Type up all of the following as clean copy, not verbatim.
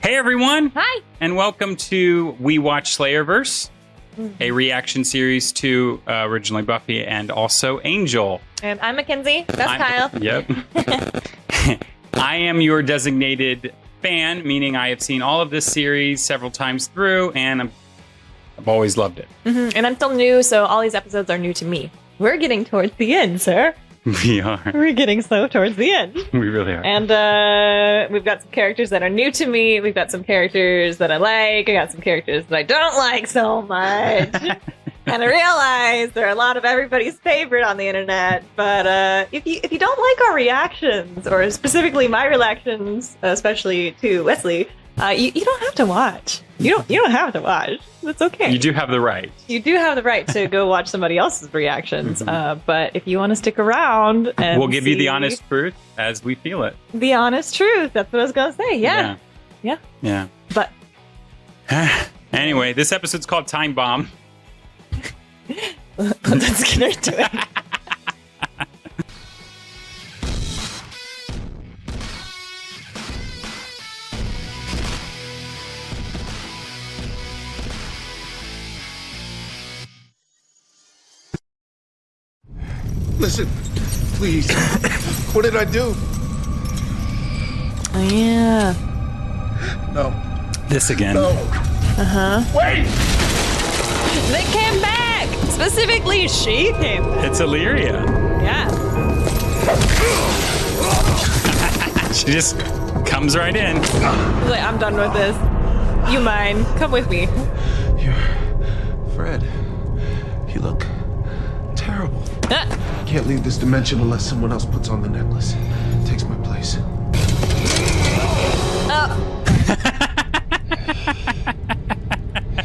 Hey everyone! Hi! And welcome to We Watch Slayerverse, a reaction series to originally Buffy and also Angel. And I'm Mackenzie. That's Kyle. Yep. I am your designated fan, meaning I have seen all of this series several times through, and I've always loved it. Mm-hmm. And I'm still new, so all these episodes are new to me. We're getting towards the end, sir. We are. We're getting so towards the end. We really are. And we've got some characters that are new to me. We've got some characters that I like. I got some characters that I don't like so much. And I realize there are a lot of everybody's favorite on the internet. But if you don't like our reactions, or specifically my reactions, especially to Wesley, you don't have to watch. You don't have to watch. That's okay. You do have the right. You do have the right to go watch somebody else's reactions. Mm-hmm. But if you want to stick around, and we'll give you the honest truth as we feel it. The honest truth. That's what I was gonna say. Yeah. But anyway, this episode's called Time Bomb. Let's get into it. Listen, please. What did I do? Oh, yeah. No. This again. No. Wait! They came back! Specifically, she came back. It's Illyria. Yeah. She just comes right in. She's like, I'm done with this. You mine. Come with me. You're... Fred. You look... terrible. Can't leave this dimension unless someone else puts on the necklace. Takes my place. Oh.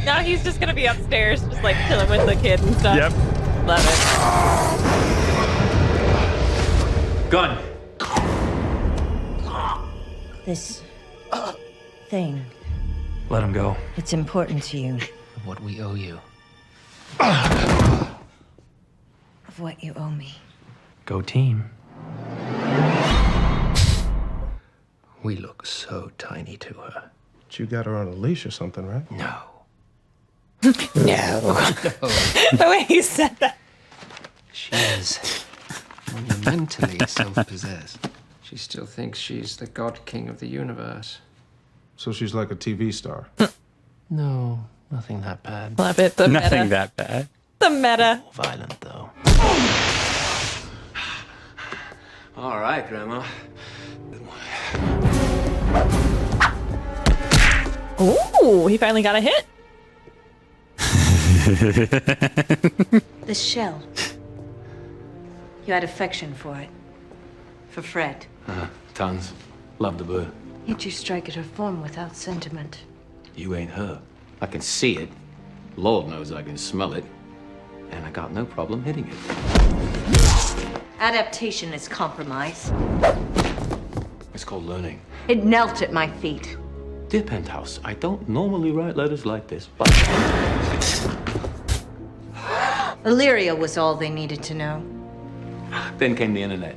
Now he's just gonna be upstairs, just like chilling with the kid and stuff. Yep. Love it. Gun. This thing, Let him go. it's important to you. What we owe you. Of what you owe me. Go team. We look so tiny to her. But you got her on a leash or something, right? No. No. The way he said that. She is monumentally self-possessed. She still thinks she's the god king of the universe. So she's like a TV star. No, nothing that bad. Love it. The Nothing meta. that bad. The meta. Violent, though. All right, Grandma. Ooh, he finally got a hit. This shell. You had affection for it. For Fred. Tons. Love the bird. Yet you strike at her form without sentiment. You ain't her. I can see it. Lord knows I can smell it. And I got no problem hitting it. Adaptation is compromise. It's called learning. It knelt at my feet. Dear Penthouse, I don't normally write letters like this, but... Illyria was all they needed to know. Then came the internet.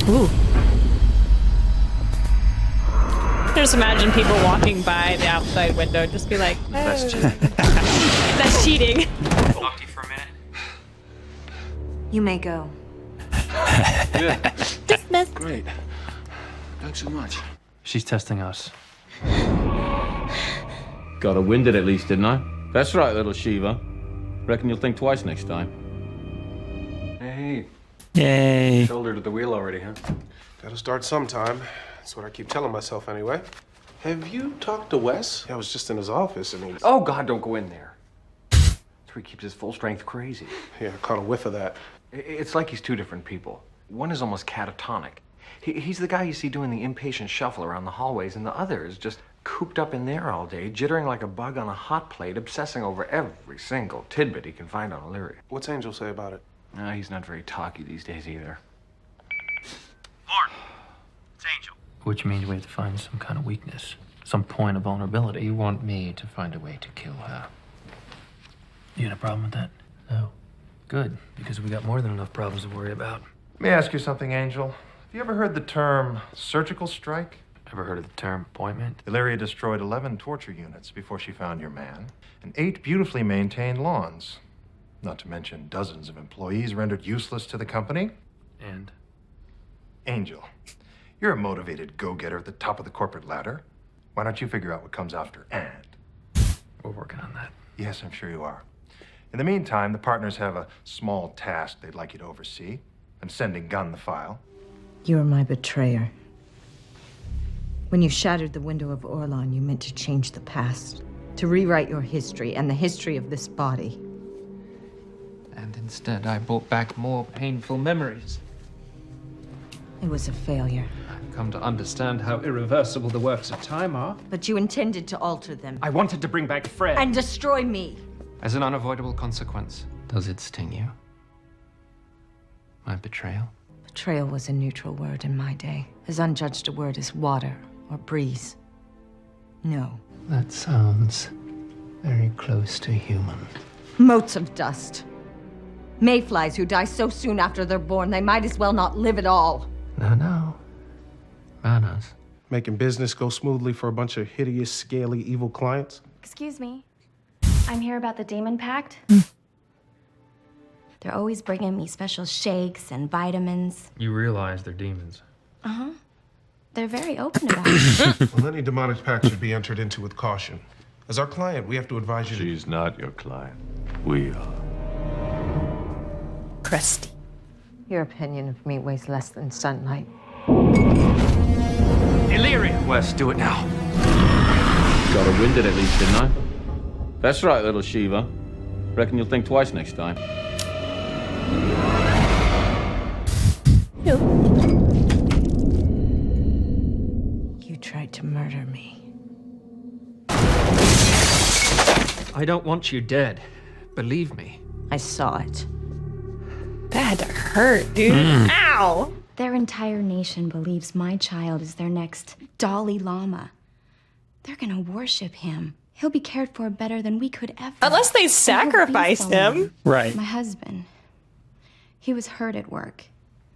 Ooh. Just imagine people walking by the outside window, just be like, oh. That's cheating. That's cheating. Talk to you for a minute. You may go. Yeah. Dismissed. Great. Thanks so much. She's testing us. Got a wind it at least, didn't I? That's right, little Shiva. Reckon you'll think twice next time. Hey, Yay. shoulder to the wheel already, huh? Gotta start sometime. That's what I keep telling myself anyway. Have you talked to Wes? I was just in his office and he's... Oh, God, don't go in there. That's where he keeps his full strength crazy. Yeah, I caught a whiff of that. It's like he's two different people. One is almost catatonic. He's the guy you see doing the impatient shuffle around the hallways, and the other is just cooped up in there all day, jittering like a bug on a hot plate, obsessing over every single tidbit he can find on Illyria. What's Angel say about it? He's not very talky these days either. Lord, it's Angel. Which means we have to find some kind of weakness, some point of vulnerability. You want me to find a way to kill her? You got a problem with that? No. Good, because we got more than enough problems to worry about. Let me ask you something, Angel. Have you ever heard the term surgical strike? Ever heard of the term appointment? Illyria destroyed 11 torture units before she found your man, and 8 beautifully maintained lawns. Not to mention dozens of employees rendered useless to the company. And? Angel, you're a motivated go-getter at the top of the corporate ladder. Why don't you figure out what comes after and? We're working on that. Yes, I'm sure you are. In the meantime, the partners have a small task they'd like you to oversee. I'm sending Gunn the file. You're my betrayer. When you shattered the window of Orlon, you meant to change the past, to rewrite your history and the history of this body. And instead, I brought back more painful memories. It was a failure. I've come to understand how irreversible the works of time are. But you intended to alter them. I wanted to bring back Fred. And destroy me. As an unavoidable consequence. Does it sting you? My betrayal? Betrayal was a neutral word in my day. As unjudged a word as water or breeze. No. That sounds very close to human. Motes of dust. Mayflies who die so soon after they're born, they might as well not live at all. No. Manners. Making business go smoothly for a bunch of hideous, scaly, evil clients? Excuse me. I'm here about the Demon Pact. They're always bringing me special shakes and vitamins. You realize they're demons. Uh-huh. They're very open about it. Well, any demonic pact should be entered into with caution. As our client, we have to advise you to... She's not your client. We are. Crusty. Your opinion of me weighs less than sunlight. Illyria! Wes, do it now. Got a wind it at least, didn't I? That's right, little Shiva. Reckon you'll think twice next time. You tried to murder me. I don't want you dead. Believe me. I saw it. That had to hurt, dude. Ow! Their entire nation believes my child is their next Dalai Lama. They're gonna worship him. He'll be cared for better than we could ever. Unless they He'll be sacrificed someone. him. Right. My husband. He was hurt at work.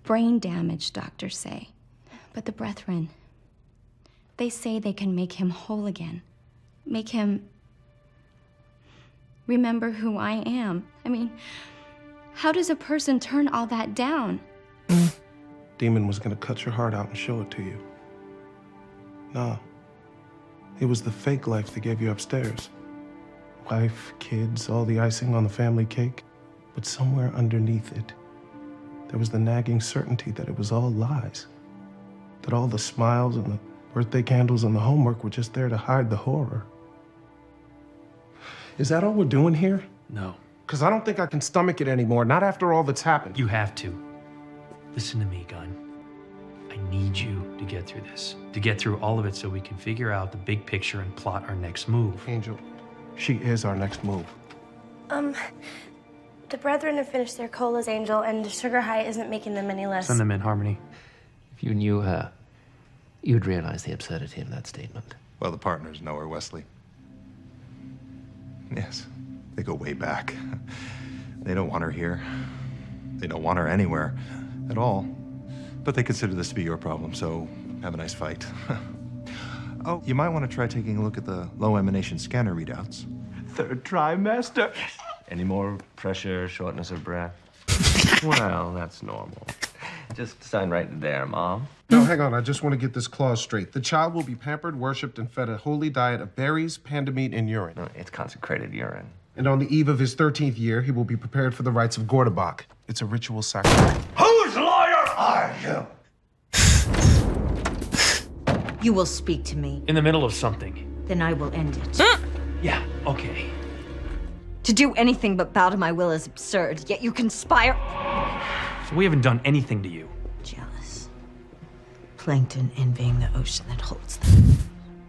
Brain damage, doctors say. But the brethren, they say they can make him whole again. Make him remember who I am. I mean, how does a person turn all that down? Demon was gonna cut your heart out and show it to you. Nah. It was the fake life they gave you upstairs. Wife, kids, all the icing on the family cake. But somewhere underneath it, there was the nagging certainty that it was all lies. That all the smiles and the birthday candles and the homework were just there to hide the horror. Is that all we're doing here? No. Because I don't think I can stomach it anymore, not after all that's happened. You have to. Listen to me, Gunn. I need you to get through this. To get through all of it so we can figure out the big picture and plot our next move. Angel, she is our next move. The brethren have finished their colas, Angel, and the sugar high isn't making them any less. Send them in, Harmony. If you knew her, you'd realize the absurdity of that statement. Well, the partners know her, Wesley. Yes, they go way back. They don't want her here. They don't want her anywhere at all. But they consider this to be your problem, so have a nice fight. Oh, you might want to try taking a look at the low emanation scanner readouts. Third trimester. Any more pressure, shortness of breath? Well, that's normal. Just sign right there, Mom. No, hang on. I just want to get this clause straight. The child will be pampered, worshipped, and fed a holy diet of berries, panda meat, and urine. No, it's consecrated urine. And on the eve of his 13th year, he will be prepared for the rites of Gordabach. It's a ritual sacrifice. Whose lawyer are you? You will speak to me. In the middle of something. Then I will end it. Yeah, okay. To do anything but bow to my will is absurd, yet you conspire. So we haven't done anything to you. Jealous. Plankton envying the ocean that holds them.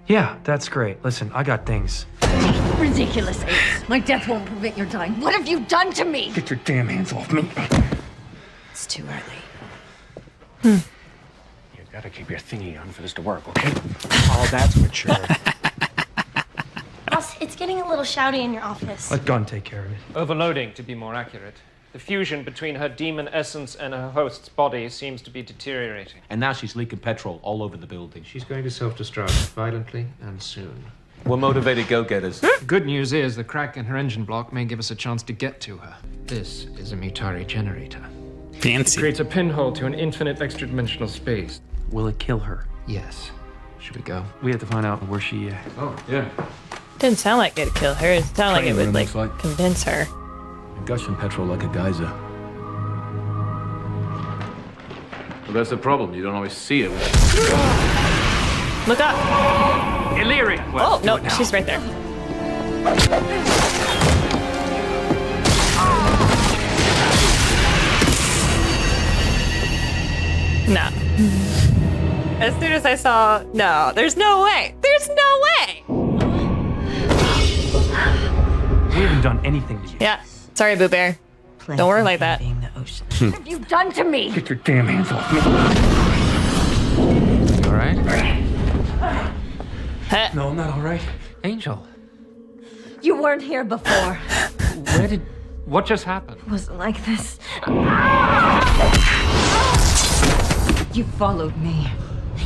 Yeah, that's great. Listen, I got things. Ridiculous, Ace. My death won't prevent your dying. What have you done to me? Get your damn hands off me. It's too early. You gotta keep your thingy on for this to work, okay? Oh, that's mature. Boss, it's getting a little shouty in your office. Let Gunn take care of it. Overloading, to be more accurate. The fusion between her demon essence and her host's body seems to be deteriorating. And now she's leaking petrol all over the building. She's going to self-destruct violently and soon. We're motivated go-getters. Good news is the crack in her engine block may give us a chance to get to her. This is a Mutari generator. Fancy. It creates a pinhole to an infinite extra-dimensional space. Will it kill her? Yes. Should we go? We have to find out where she... Oh, yeah. Didn't sound like it'd kill her. It sounded like it would, like, convince her. Gushing petrol like a geyser. Well, that's the problem. You don't always see it. Look up. Illyria! Oh, no, she's right there. No. As soon as I saw... No, there's no way. There's no way! We haven't done anything to you. Yeah. Sorry, Boo Bear. Don't worry like that. What have you done to me? Get your damn hands off me. You all right? No, I'm not all right. Angel, You weren't here before. what just happened? It wasn't like this. You followed me.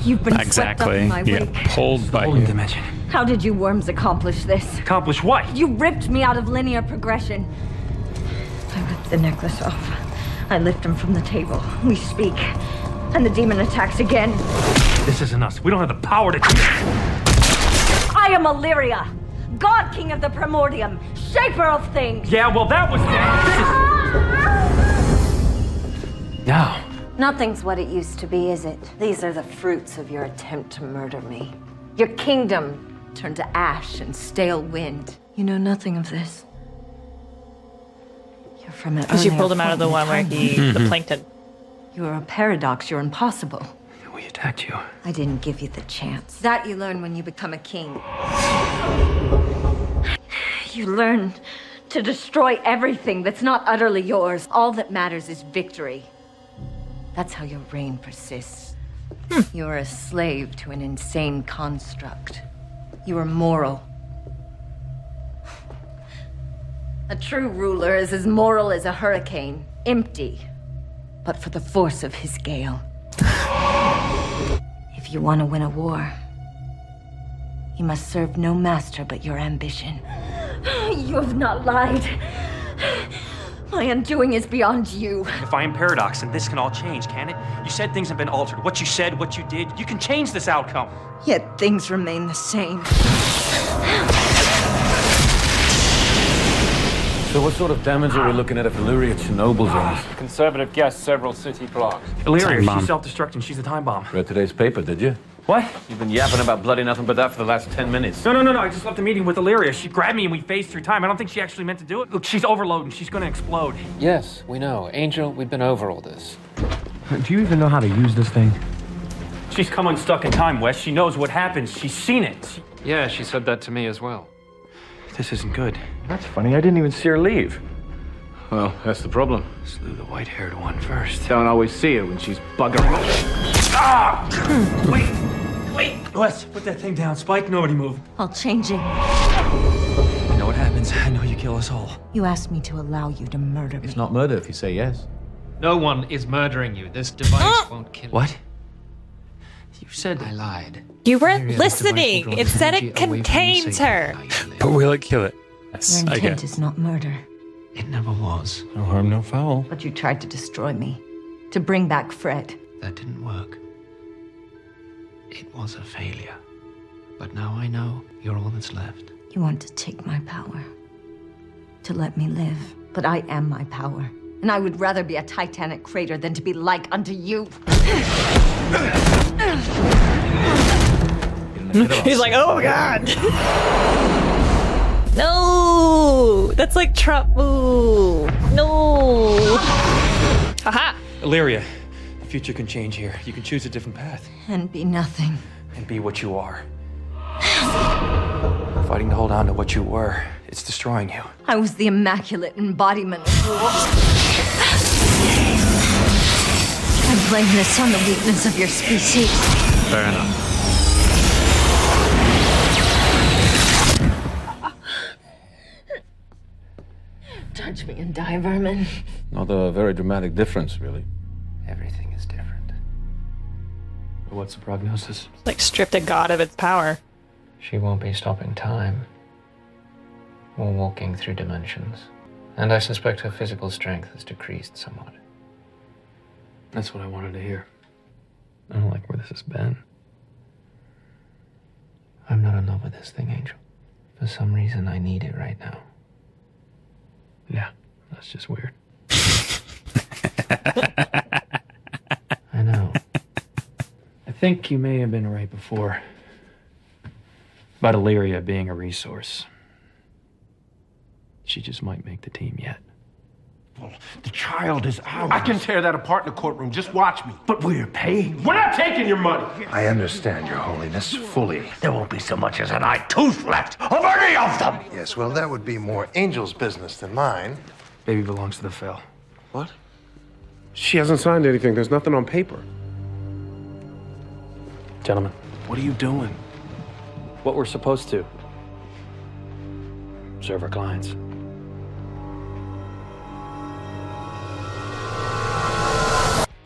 You've been swept up in my wake. Pulled by you. Dimension. How did you worms accomplish this? Accomplish what? You ripped me out of linear progression. I ripped the necklace off. I lift him from the table. We speak. And the demon attacks again. This isn't us. We don't have the power to... I am Illyria, God King of the Primordium, shaper of things. Yeah, well, that was... Now. Nothing's what it used to be, is it? These are the fruits of your attempt to murder me. Your kingdom turned to ash and stale wind. You know nothing of this. You're from an Because you earlier pulled him out of the form one where in he... time. the plankton. You're a paradox. You're impossible. We attacked you. I didn't give you the chance. That you learn when you become a king. You learn to destroy everything that's not utterly yours. All that matters is victory. That's how your reign persists. You're a slave to an insane construct. You are moral. A true ruler is as moral as a hurricane, empty, but for the force of his gale. If you want to win a war, you must serve no master but your ambition. You have not lied. My undoing is beyond you. If I am Paradox, then this can all change, can it? You said things have been altered. What you said, what you did, you can change this outcome. Yet things remain the same. So what sort of damage are we looking at if Illyria Chernobyl's on us? Conservative guess several city blocks. Illyria, she's self-destructing. She's a time bomb. Read today's paper, did you? What? You've been yapping about bloody nothing but that for the last 10 minutes. No. I just left a meeting with Illyria. She grabbed me and we phased through time. I don't think she actually meant to do it. Look, she's overloading. She's gonna explode. Yes, we know. Angel, we've been over all this. Do you even know how to use this thing? She's come unstuck in time, Wes. She knows what happens. She's seen it. Yeah, she said that to me as well. This isn't good. That's funny. I didn't even see her leave. Well, that's the problem. Slew the white-haired one first. Don't always see her when she's buggering. Ah! Wait! Wes, put that thing down. Spike, nobody move. I'll change it. I know what happens. I know you kill us all. You asked me to allow you to murder me. It's not murder if you say yes. No one is murdering you. This device won't kill you. What? You said... I lied. You weren't Illyria, this device will listening. draw It this said energy it away from you contains safely. her. Now you live. But will it kill it? Yes, Your I intent guess. is not murder. It never was. No harm, no foul. But you tried to destroy me. To bring back Fred. That didn't work. It was a failure. But now I know you're all that's left. You want to take my power. To let me live. But I am my power. And I would rather be a titanic crater than to be like unto you. He's like, oh God. No, that's like Trump move. No. Haha. Illyria, the future can change here. You can choose a different path. And be nothing. And be what you are. Fighting to hold on to what you were, it's destroying you. I was the immaculate embodiment of war. I blame this on the weakness of your species. Fair enough. Touch me and die, vermin. Not a very dramatic difference, really. Everything is different. What's the prognosis? Like stripped a god of its power. She won't be stopping time or walking through dimensions. And I suspect her physical strength has decreased somewhat. That's what I wanted to hear. I don't like where this has been. I'm not in love with this thing, Angel. For some reason, I need it right now. Yeah, that's just weird. I know. I think you may have been right before about Illyria being a resource. She just might make the team yet. Well, the child is ours. I can tear that apart in the courtroom. Just watch me. But we're paying. We're not taking your money. I understand, Your Holiness, fully. There won't be so much as an eye tooth left of any of them. Yes, well, that would be more Angel's business than mine. Baby belongs to the Fel. What? She hasn't signed anything. There's nothing on paper. Gentlemen, What are you doing? what we're supposed to. Serve our clients.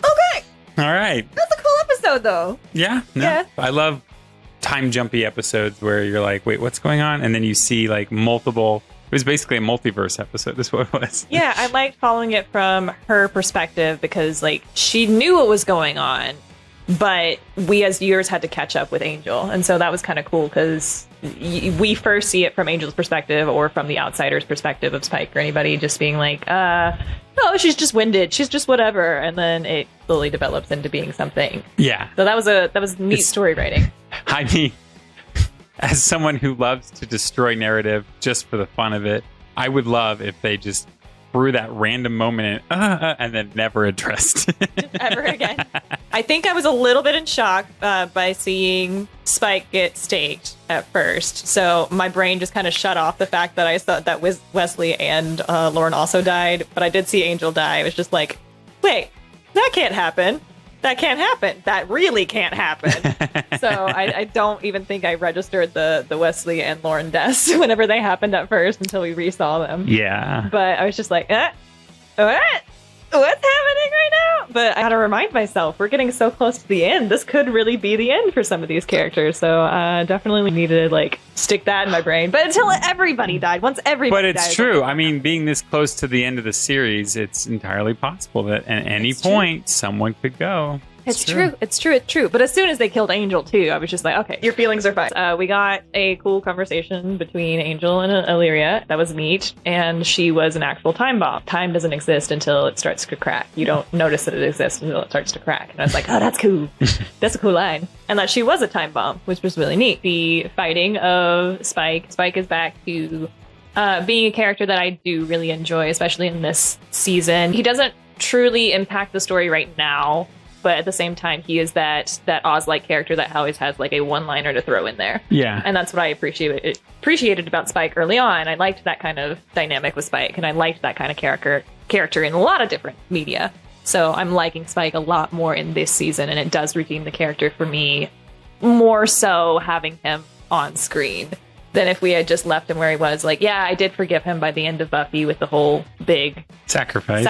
Okay, All right. that's a cool episode, though. Yeah. No, Yeah. I love time jumpy episodes where you're like, wait, what's going on? And then you see like multiple. It was basically a multiverse episode. That's what it was. Yeah, I liked following it from her perspective because, like, she knew what was going on, but we as viewers had to catch up with Angel. And so that was kind of cool because we first see it from Angel's perspective or from the outsider's perspective of Spike or anybody just being like, no, she's just winded. She's just whatever. And then it slowly develops into being something. Yeah. So that was neat story writing. I mean, as someone who loves to destroy narrative just for the fun of it, I would love if they just threw that random moment in, and then never addressed it. Ever again. I think I was a little bit in shock by seeing Spike get staked at first. So my brain just kind of shut off the fact that I thought that Wesley and Lauren also died. But I did see Angel die. It was just like, wait, that can't happen. That can't happen. That really can't happen. So I don't even think I registered the Wesley and Lauren deaths whenever they happened at first until we resaw them. Yeah. But I was just like, what? What's happening right now? But I gotta remind myself, we're getting so close to the end. This could really be the end for some of these characters. So definitely needed to like stick that in my brain. But until everybody died, once everybody died. But it's true. I mean, being this close to the end of the series, it's entirely possible that at any point someone could go. It's true. It's true. But as soon as they killed Angel, too, I was just like, okay, your feelings are fine. We got a cool conversation between Angel and Illyria. That was neat. And she was an actual time bomb. Time doesn't exist until it starts to crack. You don't notice that it exists until it starts to crack. And I was like, oh, that's cool. That's a cool line. And that she was a time bomb, which was really neat. The fighting of Spike. Spike is back to being a character that I do really enjoy, especially in this season. He doesn't truly impact the story right now. But at the same time, he is that Oz-like character that always has like a one-liner to throw in there. Yeah. And that's what I appreciated about Spike early on. I liked that kind of dynamic with Spike, and I liked that kind of character in a lot of different media. So I'm liking Spike a lot more in this season, and it does redeem the character for me more so having him on screen than if we had just left him where he was. Like, yeah, I did forgive him by the end of Buffy with the whole big sacrifice.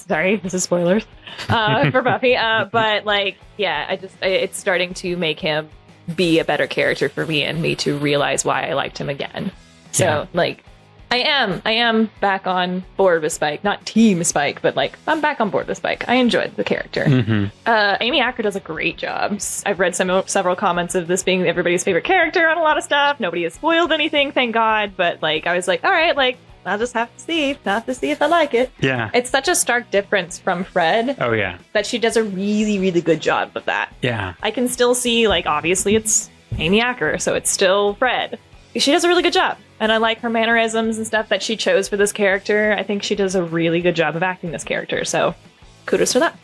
Sorry, this is spoilers for Buffy. But like, yeah, it's starting to make him be a better character for me and me to realize why I liked him again. So like, I am back on board with Spike, not Team Spike, but like I'm back on board with Spike. I enjoyed the character. Mm-hmm. Amy Acker does a great job. I've read several comments of this being everybody's favorite character on a lot of stuff. Nobody has spoiled anything, thank God. But like, I was like, all right, like I'll just have to see if I like it. Yeah, it's such a stark difference from Fred. Oh yeah, that she does a really, really good job of that. Yeah, I can still see like obviously it's Amy Acker, so it's still Fred. She does a really good job. And I like her mannerisms and stuff that she chose for this character. I think she does a really good job of acting this character. So kudos for that.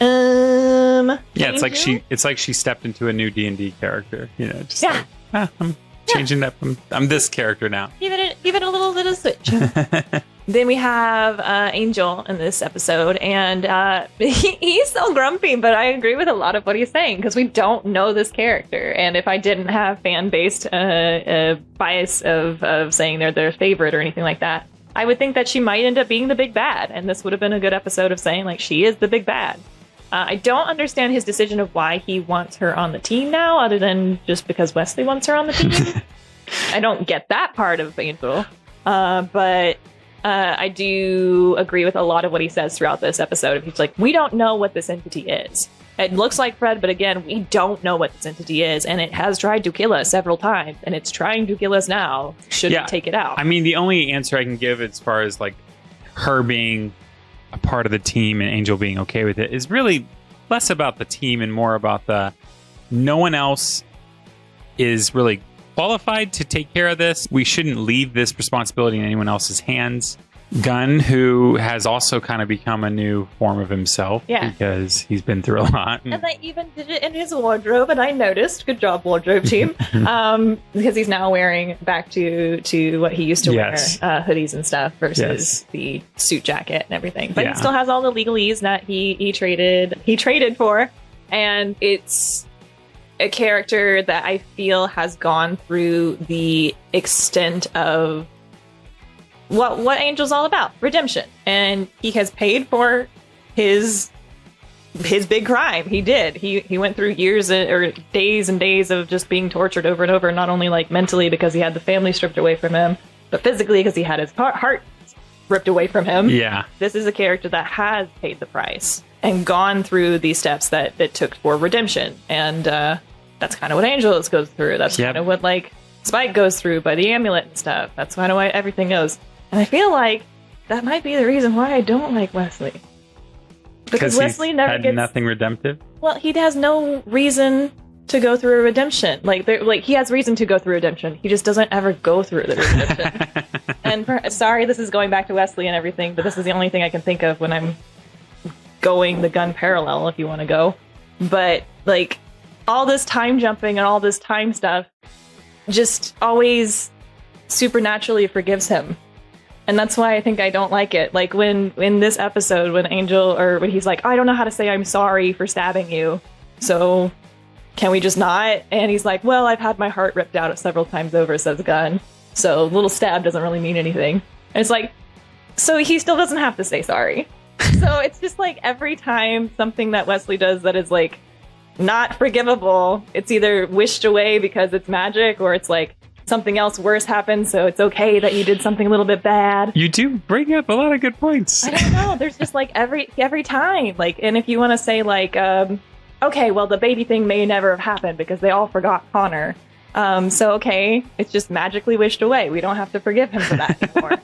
Yeah, it's like she stepped into a new D&D character. You know, just like, I'm changing up. I'm this character now. Give it a little bit of switch. Then we have Angel in this episode, and he's so grumpy, but I agree with a lot of what he's saying, because we don't know this character, and if I didn't have fan-based bias of saying they're their favorite or anything like that, I would think that she might end up being the big bad, and this would have been a good episode of saying, like, she is the big bad. I don't understand his decision of why he wants her on the team now, other than just because Wesley wants her on the team. I don't get that part of Angel. But I do agree with a lot of what he says throughout this episode. He's like, we don't know what this entity is. It looks like Fred, but again, we don't know what this entity is, and it has tried to kill us several times, and it's trying to kill us now. Should we take it out? I mean, the only answer I can give as far as like her being a part of the team and Angel being okay with it is really less about the team and more about the no one else is really qualified to take care of this. We shouldn't leave this responsibility in anyone else's hands. Gunn, who has also kind of become a new form of himself because he's been through a lot. And they even did it in his wardrobe, and I noticed. Good job, wardrobe team. Because he's now wearing back to what he used to wear, hoodies and stuff, versus the suit jacket and everything. But he still has all the legalese that he traded for, and it's a character that I feel has gone through the extent of what Angel's all about, redemption. And he has paid for his big crime. He did. He went through years or days and days of just being tortured over and over, not only like mentally because he had the family stripped away from him, but physically because he had his heart ripped away from him. Yeah. This is a character that has paid the price and gone through these steps that it took for redemption. And that's kind of what Angel goes through. That's kind of what like Spike goes through by the amulet and stuff. That's kind of why everything goes. And I feel like that might be the reason why I don't like Wesley. Because Wesley never gets nothing redemptive. Well, he has no reason to go through a redemption. Like he has reason to go through redemption. He just doesn't ever go through the redemption. And sorry, this is going back to Wesley and everything, but this is the only thing I can think of when I'm going the Gunn parallel, if you want to go. But like all this time jumping and all this time stuff just always supernaturally forgives him. And that's why I think I don't like it. Like when in this episode, when Angel, or when he's like, I don't know how to say I'm sorry for stabbing you, so can we just not? And he's like, well, I've had my heart ripped out several times over, says Gunn. So little stab doesn't really mean anything. And it's like, so he still doesn't have to say sorry. So it's just like every time something that Wesley does that is like not forgivable, it's either wished away because it's magic, or it's like, something else worse happened, so it's okay that you did something a little bit bad. You do bring up a lot of good points. I don't know. There's just like every time, like, and if you want to say like, okay, well the baby thing may never have happened because they all forgot Connor. So okay, it's just magically wished away. We don't have to forgive him for that anymore.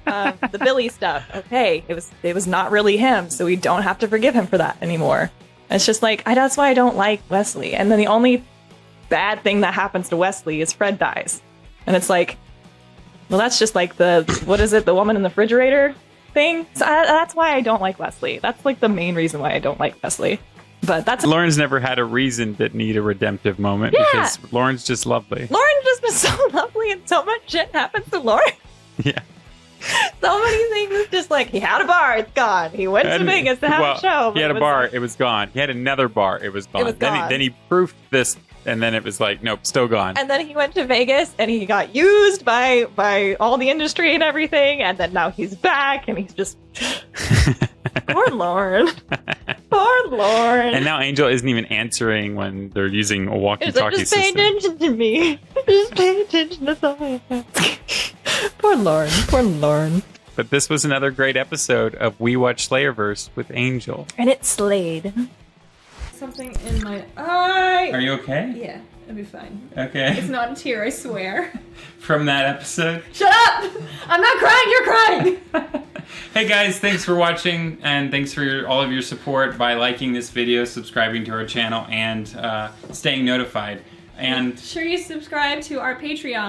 The Billy stuff, okay, it was not really him, so we don't have to forgive him for that anymore. It's just like that's why I don't like Wesley. And then the only bad thing that happens to Wesley is Fred dies. And it's like, well, that's just like the woman in the refrigerator thing. So that's why I don't like Wesley. That's like the main reason why I don't like Wesley. But that's Lauren's never had a reason to need a redemptive moment because Lauren's just lovely. Lauren just was so lovely, and so much shit happens to Lauren. Yeah. So many things. Just like he had a bar, it's gone. He went to Vegas to have a show. He had a bar, it was gone. He had another bar, it was gone. Then he proofed this. And then it was like, nope, still gone. And then he went to Vegas and he got used by all the industry and everything. And then now he's back and he's just... Poor Lauren. Poor Lauren. And now Angel isn't even answering when they're using a walkie-talkie just pay attention to me. Just pay attention. That's all I ask. Poor Lauren. Poor Lauren. But this was another great episode of We Watch Slayerverse with Angel. And it slayed. Something in my eye. Are you okay? Yeah, it'll be fine. Okay. It's not a tear, I swear. From that episode? Shut up! I'm not crying, you're crying! Hey guys, thanks for watching, and thanks for all of your support by liking this video, subscribing to our channel, and staying notified. And make sure you subscribe to our Patreon.